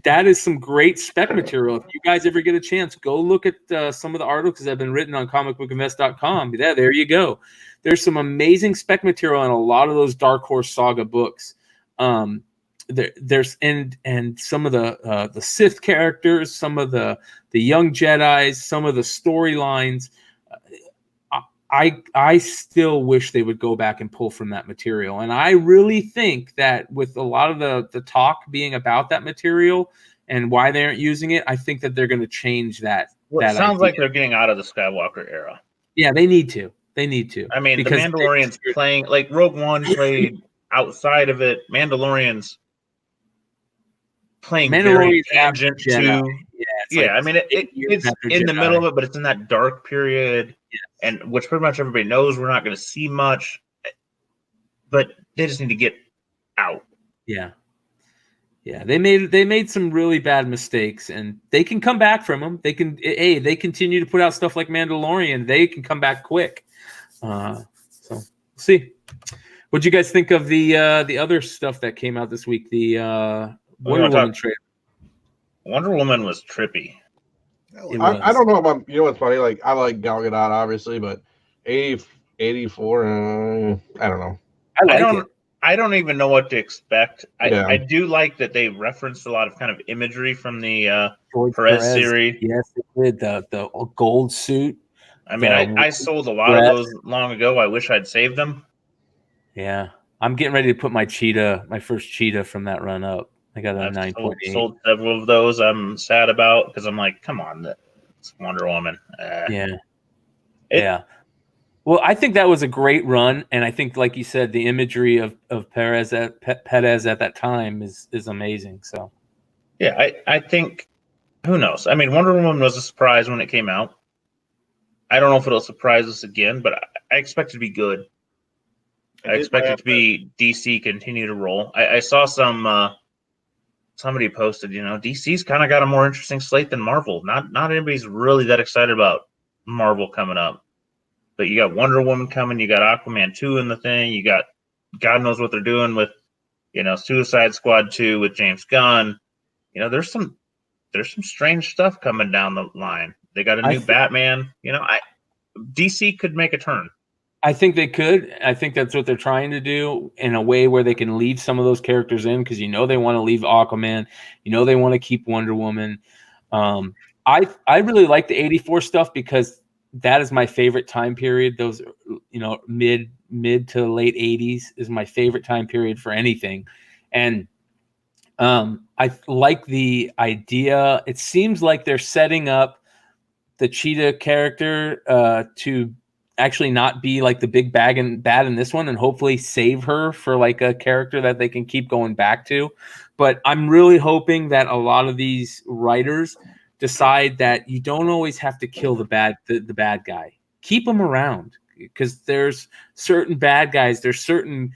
that is some great spec material. If you guys ever get a chance, go look at some of the articles that have been written on comicbookinvest.com. There you go. There's some amazing spec material in a lot of those Dark Horse Saga books. There's some of the Sith characters, some of the young Jedis, some of the storylines. I still wish they would go back and pull from that material, and I really think that with a lot of the talk being about that material and why they aren't using it, I think that they're going to change that. Well, it sounds like they're getting out of the Skywalker era. Yeah, they need to. I mean, the Mandalorian's playing like Rogue One played outside of it. Mandalorian's playing very tangent to. Yeah, I mean, it's in the middle of it, but it's in that dark period, and which pretty much everybody knows we're not going to see much, but they just need to get out. Yeah, they made some really bad mistakes, and they can come back from them. They continue to put out stuff like Mandalorian. They can come back quick. So we'll see. What'd you guys think of the other stuff that came out this week? The Wonder Woman trailer. Wonder Woman was trippy. I don't know about, what's funny? Like, I like Gal Gadot, obviously, but 84, I don't know. I don't even know what to expect. I do like that they referenced a lot of kind of imagery from the Perez series. Yes, they did. The gold suit. I mean, I sold a lot of those long ago. I wish I'd saved them. Yeah. I'm getting ready to put my first cheetah from that run up. I got a I've 9.8. sold several of those. I'm sad about because I'm like, come on, it's Wonder Woman. Yeah. Yeah. Well, I think that was a great run, and I think, like you said, the imagery of Perez at that time is amazing. So, yeah, I think, who knows? I mean, Wonder Woman was a surprise when it came out. I don't know if it'll surprise us again, but I expect it to be good. I expect it to be DC continue to roll. I saw somebody posted, DC's kind of got a more interesting slate than Marvel. Not anybody's really that excited about Marvel coming up. But you got Wonder Woman coming, you got Aquaman 2 in the thing, you got God knows what they're doing with, Suicide Squad 2 with James Gunn. There's some strange stuff coming down the line. They got a new Batman. DC could make a turn. I think they could. I think that's what they're trying to do in a way where they can leave some of those characters in, because they want to leave Aquaman. They want to keep Wonder Woman. I really like the 84 stuff because that is my favorite time period. Those, mid to late 80s is my favorite time period for anything. And I like the idea. It seems like they're setting up the Cheetah character to actually not be like the big bad in this one, and hopefully save her for like a character that they can keep going back to. But I'm really hoping that a lot of these writers decide that you don't always have to kill the bad guy. Keep them around, because there's certain bad guys, there's certain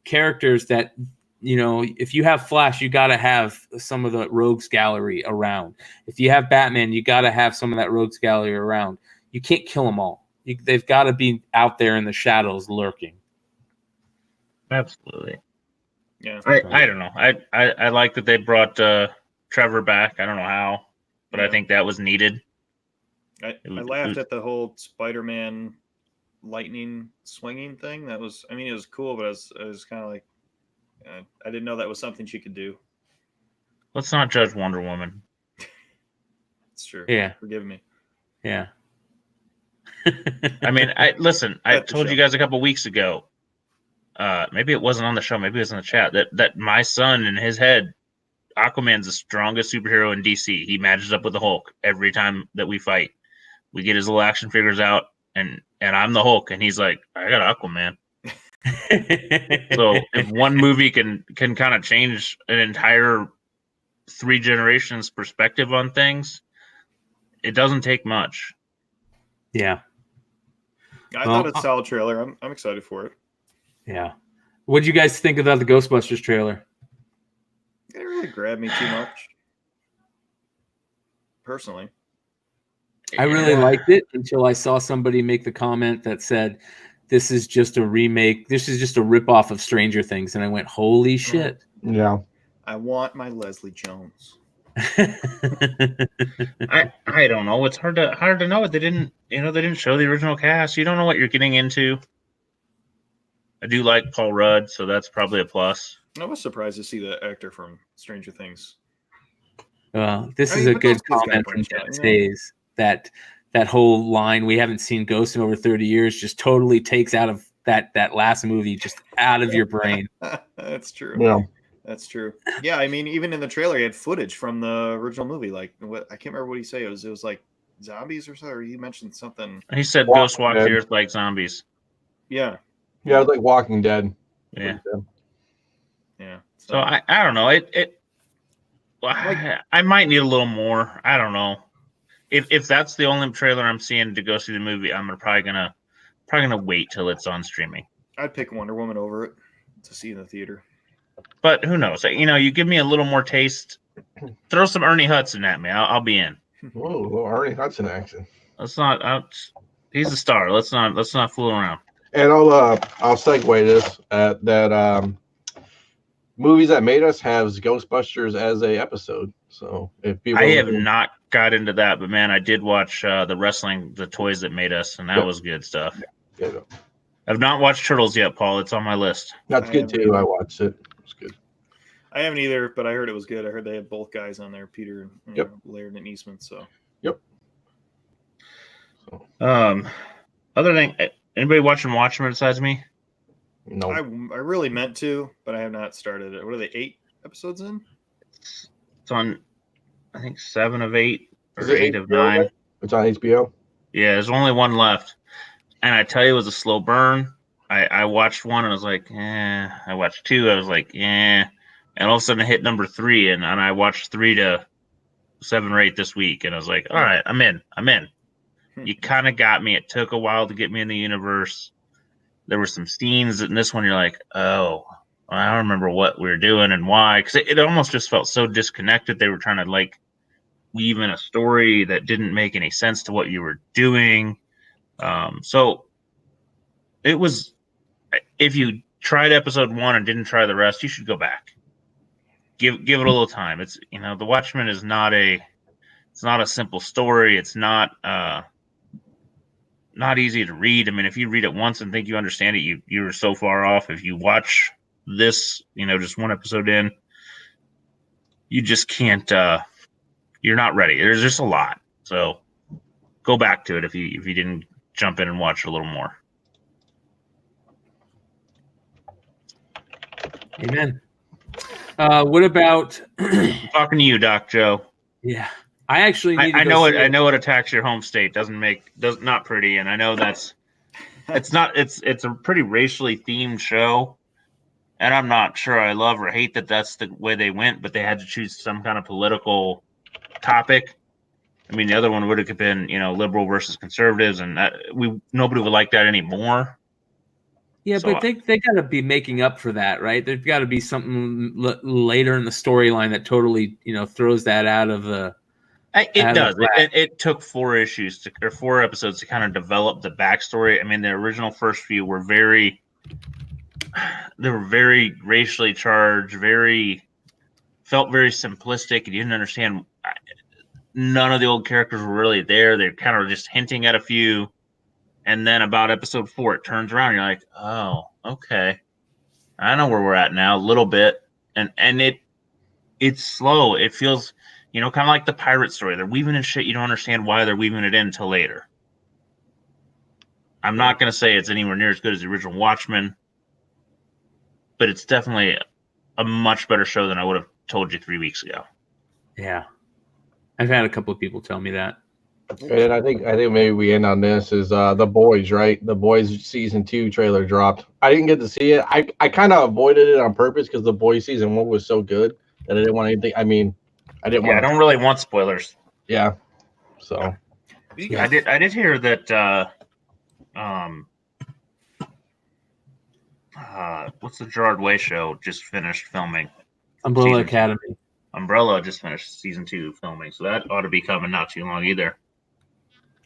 characters that, if you have Flash, you got to have some of the rogues gallery around. If you have Batman, you got to have some of that rogues gallery around. You can't kill them all. They've got to be out there in the shadows lurking. Absolutely. Yeah. I don't know. I like that they brought Trevor back. I don't know how, but I think that was needed. I laughed at the whole Spider-Man lightning swinging thing. That was, it was cool, but I was kind of like, I didn't know that was something she could do. Let's not judge Wonder Woman. It's true. Yeah. Forgive me. Yeah. I mean, I told you guys a couple weeks ago, maybe it wasn't on the show, maybe it was in the chat, that my son, in his head, Aquaman's the strongest superhero in DC. He matches up with the Hulk every time that we fight. We get his little action figures out, and I'm the Hulk, and he's like, I got Aquaman. So if one movie can kind of change an entire 3 generations perspective on things, it doesn't take much. Yeah. I thought it's a solid trailer. I'm excited for it. Yeah. What did you guys think about the Ghostbusters trailer? It didn't really grab me too much, personally. I really liked it until I saw somebody make the comment that said, this is just a remake. This is just a ripoff of Stranger Things. And I went, holy shit. Yeah. I want my Leslie Jones. I don't know. It's hard to know. They didn't show the original cast. You don't know what you're getting into. I do like Paul Rudd, so that's probably a plus. I was surprised to see the actor from Stranger Things. This is a good comment from Jen Stays. That whole line, we haven't seen Ghost in over 30 years, just totally takes out of that last movie, just out of your brain. That's true. Yeah. That's true. Yeah, even in the trailer, he had footage from the original movie. Like, what, I can't remember what he said. It was like zombies or something. Or he mentioned something. He said ghosts walk the earth like zombies. Yeah. Yeah, it was like Walking Dead. Yeah. Yeah. So I don't know. I might need a little more. I don't know. If that's the only trailer I'm seeing to go see the movie, I'm probably gonna wait till it's on streaming. I'd pick Wonder Woman over it to see in the theater. But who knows? You give me a little more taste. Throw some Ernie Hudson at me. I'll be in. Whoa, little Ernie Hudson action. Let's not. He's a star. Let's not fool around. And I'll segue this that movies that made us has Ghostbusters as a episode. So if people, I have not got into that, but man, I did watch the wrestling, the toys that made us, and that was good stuff. Yeah. I've not watched Turtles yet, Paul. It's on my list. That's good too. I watched it. It's good. I haven't either, but I heard it was good. I heard they had both guys on there, Peter and Laird and Eastman. So yep. Other thing, anybody watching Watchmen besides me? No. I really meant to, but I have not started it. What are they, 8? episodes in? It's on, I think 7 of 8 Is or it 8 of HBO? 9. It's on HBO. Yeah, there's only one left, and I tell you, it was a slow burn. I watched one and I was like, eh. I watched 2, I was like, eh. And all of a sudden, I hit number 3, and I watched 3 to 7 or 8 this week, and I was like, all right, I'm in. You kind of got me. It took a while to get me in the universe. There were some scenes in this one. You're like, oh, I don't remember what we were doing and why, because it almost just felt so disconnected. They were trying to like weave in a story that didn't make any sense to what you were doing. So it was. If you tried episode 1 and didn't try the rest, you should go back. Give it a little time. It's The Watchmen is not a. It's not a simple story. It's not easy to read. I mean, if you read it once and think you understand it, you're so far off. If you watch this, just one episode in, you just can't. You're not ready. There's just a lot. So go back to it if you didn't jump in and watch a little more. Amen. What about? I'm talking to you, Doc Joe. Yeah, I actually need to I go know see it. I know it attacks your home state. Does not pretty, and I know that's. It's not. It's a pretty racially themed show, and I'm not sure I love or hate that that's the way they went, but they had to choose some kind of political topic. I mean, the other one would have been, liberal versus conservatives, and nobody would like that anymore. Yeah, So but they got to be making up for that, right? There's got to be something later in the storyline that totally, throws that out of the. It does. It took 4 episodes to kind of develop the backstory. I mean, the original first few were very racially charged, felt very simplistic, and you didn't understand. None of the old characters were really there. They're kind of just hinting at a few, and then about episode 4, it turns around. And you're like, oh, okay, I know where we're at now, a little bit, and it's slow. It feels, kind of like the pirate story. They're weaving in shit you don't understand why they're weaving it in until later. I'm not going to say it's anywhere near as good as the original Watchmen, but it's definitely a much better show than I would have told you 3 weeks ago. Yeah, I've had a couple of people tell me that. And I think maybe we end on this is The Boys, right? The Boys season 2 trailer dropped. I didn't get to see it. I kind of avoided it on purpose because The Boys season 1 was so good that I didn't want anything. I mean, I didn't want. I don't really want spoilers. Yeah. So. Yeah. I did hear that. What's the Gerard Way show just finished filming? Umbrella Academy. Umbrella just finished season 2 filming, so that ought to be coming not too long either.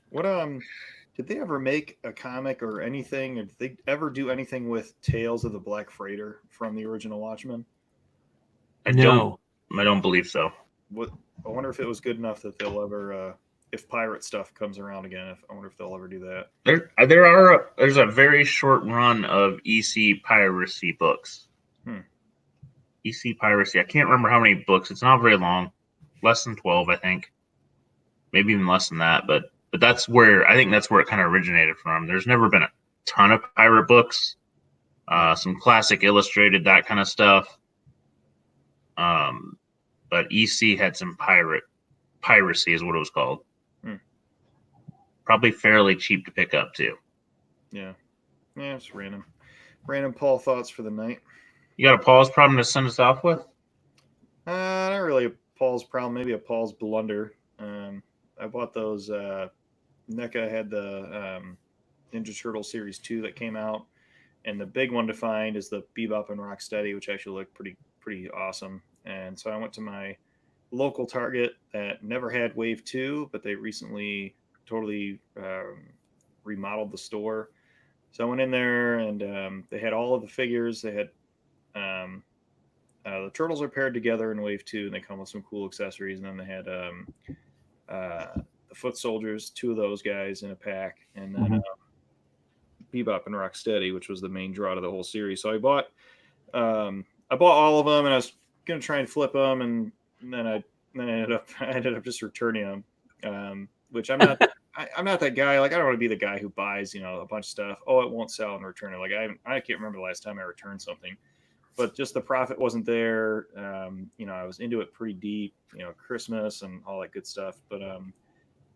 What did they ever make a comic or anything? Or did they ever do anything with Tales of the Black Freighter from the original Watchmen? I don't believe so. I wonder if it was good enough that they'll ever, if pirate stuff comes around again. I wonder if they'll ever do that. There's a very short run of EC piracy books. EC piracy. I can't remember how many books. It's not very long, less than 12, I think, maybe even less than that. But that's where it kind of originated from. There's never been a ton of pirate books. Some classic illustrated, that kind of stuff. But EC had some piracy is what it was called. Probably fairly cheap to pick up too. Yeah, it's random Paul thoughts for the night. You got a Paul's problem to send us off with? Not really a Paul's problem, maybe a Paul's blunder. I bought those. NECA had the Ninja Turtle Series 2 that came out, and the big one to find is the Bebop and Rocksteady, which actually looked pretty awesome. And so I went to my local Target that never had Wave 2, but they recently totally remodeled the store. So I went in there, and they had all of the figures. They had the turtles are paired together in Wave 2, and they come with some cool accessories. And then they had the Foot Soldiers, 2 of those guys in a pack, and then Bebop and Rocksteady, which was the main draw to the whole series. So I bought all of them, and I was gonna try and flip them, and then I ended up just returning them, which I'm not. I'm not that guy. Like, I don't want to be the guy who buys, a bunch of stuff. Oh, it won't sell and return it. Like, I can't remember the last time I returned something. but just the profit wasn't there. I was into it pretty deep, Christmas and all that good stuff. But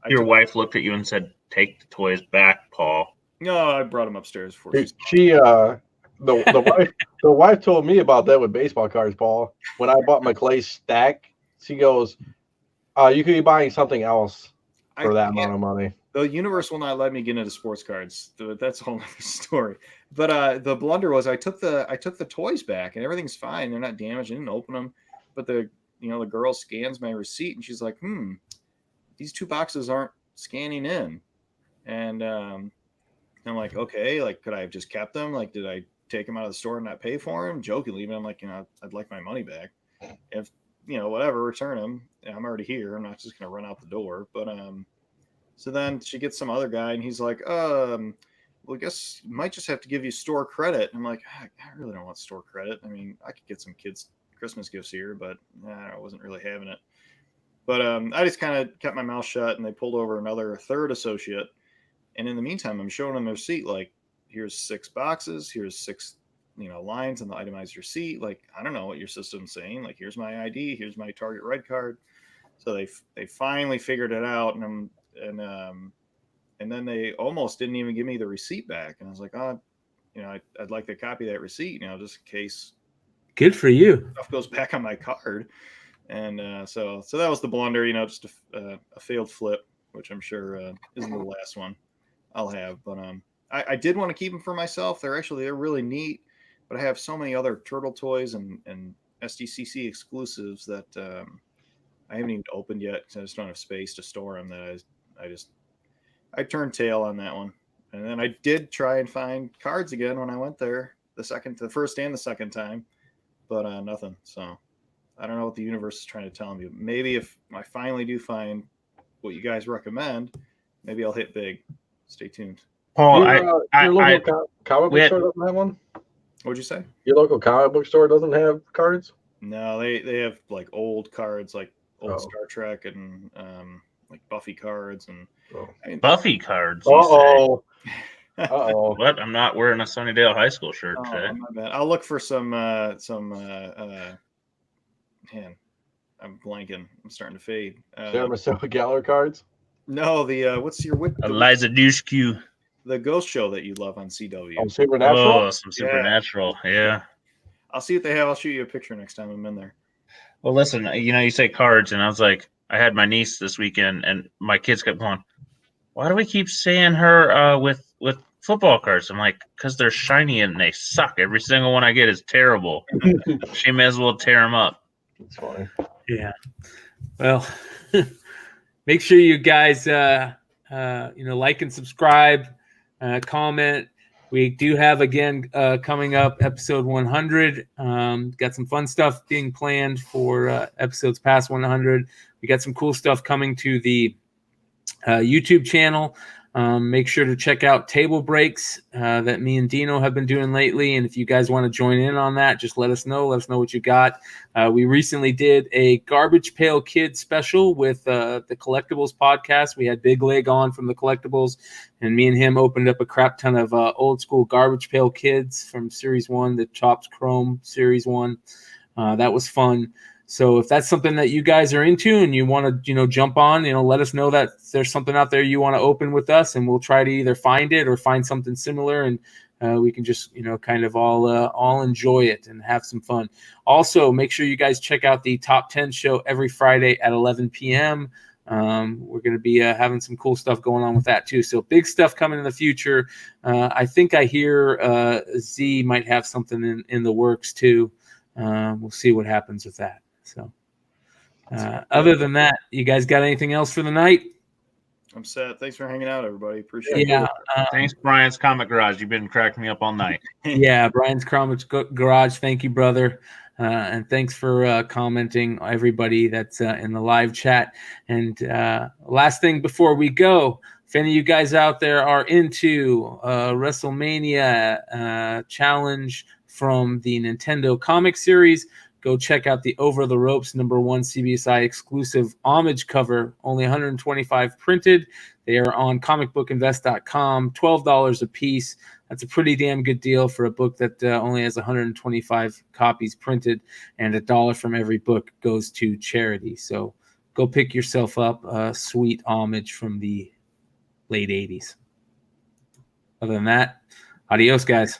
your wife looked at you and said, "Take the toys back, Paul." No, I brought them upstairs for The wife told me about that with baseball cards, Paul. When I bought McClay's stack, she goes, you could be buying something else for that amount of money. The universe will not let me get into sports cards. That's a whole other story. But the blunder was I took the toys back and everything's fine. They're not damaged. I didn't open them. But the girl scans my receipt and she's like, these 2 boxes aren't scanning in. And I'm like, okay, like, could I have just kept them? Like, did I take them out of the store and not pay for them? Jokingly, but I'm like, I'd like my money back. If, whatever, return them. I'm already here. I'm not just going to run out the door. But, so then she gets some other guy and he's like, well, I guess you might just have to give you store credit. And I'm like, I really don't want store credit. I mean, I could get some kids Christmas gifts here, but I wasn't really having it. But I just kind of kept my mouth shut and they pulled over another third associate. And in the meantime, I'm showing them their receipt. Like, here's 6 boxes. Here's 6, lines on the itemized receipt. Like, I don't know what your system's saying. Like, here's my ID. Here's my Target Red card. So they finally figured it out. And then they almost didn't even give me the receipt back. And I was like, I'd like to copy that receipt, just in case. Good for you. Stuff goes back on my card. And so that was the blunder. Just a failed flip, which I'm sure isn't the last one I'll have, but I did want to keep them for myself. They're really neat, but I have so many other turtle toys and SDCC exclusives that I haven't even opened yet because I just don't have space to store them. That I turned tail on that one, and then I did try and find cards again when I went there the first and the second time, but nothing. So I don't know what the universe is trying to tell me. Maybe if I finally do find what you guys recommend, maybe I'll hit big. Stay tuned. Paul, your local comic book store doesn't have one? What'd you say? Your local comic book store doesn't have cards? No, they have like old cards, like old Star Trek and like Buffy cards and Buffy cards. Uh-oh. What? I'm not wearing a Sunnydale High School shirt today. My bad. I'll look for some man, I'm blanking. I'm starting to fade. Sarah Michelle Gellar cards? No, what's your Eliza Dushku. The ghost show that you love on CW. Oh, Supernatural? Oh, some Supernatural. Yeah. I'll see what they have. I'll shoot you a picture next time I'm in there. Well, listen, you say cards, and I was like, I had my niece this weekend, and my kids kept going, why do we keep seeing her with football cards? I'm like, because they're shiny and they suck. Every single one I get is terrible. She may as well tear them up. That's funny. Yeah. Well, make sure you guys, like and subscribe, comment. We do have, again, coming up episode 100. Got some fun stuff being planned for episodes past 100. We got some cool stuff coming to the YouTube channel. Make sure to check out Table Breaks that me and Dino have been doing lately. And if you guys want to join in on that, just let us know. Let us know what you got. We recently did a Garbage Pail Kids special with the Collectibles podcast. We had Big Leg on from the Collectibles, and me and him opened up a crap ton of old school Garbage Pail Kids from Series 1, the Chops Chrome Series 1. That was fun. So if that's something that you guys are into and you want to, jump on, let us know that there's something out there you want to open with us, and we'll try to either find it or find something similar, and we can just, kind of all enjoy it and have some fun. Also, make sure you guys check out the Top 10 show every Friday at 11 p.m. We're going to be having some cool stuff going on with that too. So big stuff coming in the future. I think I hear Z might have something in the works too. We'll see what happens with that. So other than that, you guys got anything else for the night? I'm set. Thanks for hanging out, everybody. Appreciate it. Yeah. Thanks, Brian's Comic Garage. You've been cracking me up all night. Yeah, Brian's Comic Garage. Thank you, brother. And thanks for commenting, everybody that's in the live chat. And last thing before we go, if any of you guys out there are into WrestleMania challenge from the Nintendo comic series, go check out the Over the Ropes #1 CBSI exclusive homage cover, only 125 printed. They are on comicbookinvest.com, $12 a piece. That's a pretty damn good deal for a book that only has 125 copies printed, and $1 from every book goes to charity. So go pick yourself up a sweet homage from the late 80s. Other than that, adios, guys.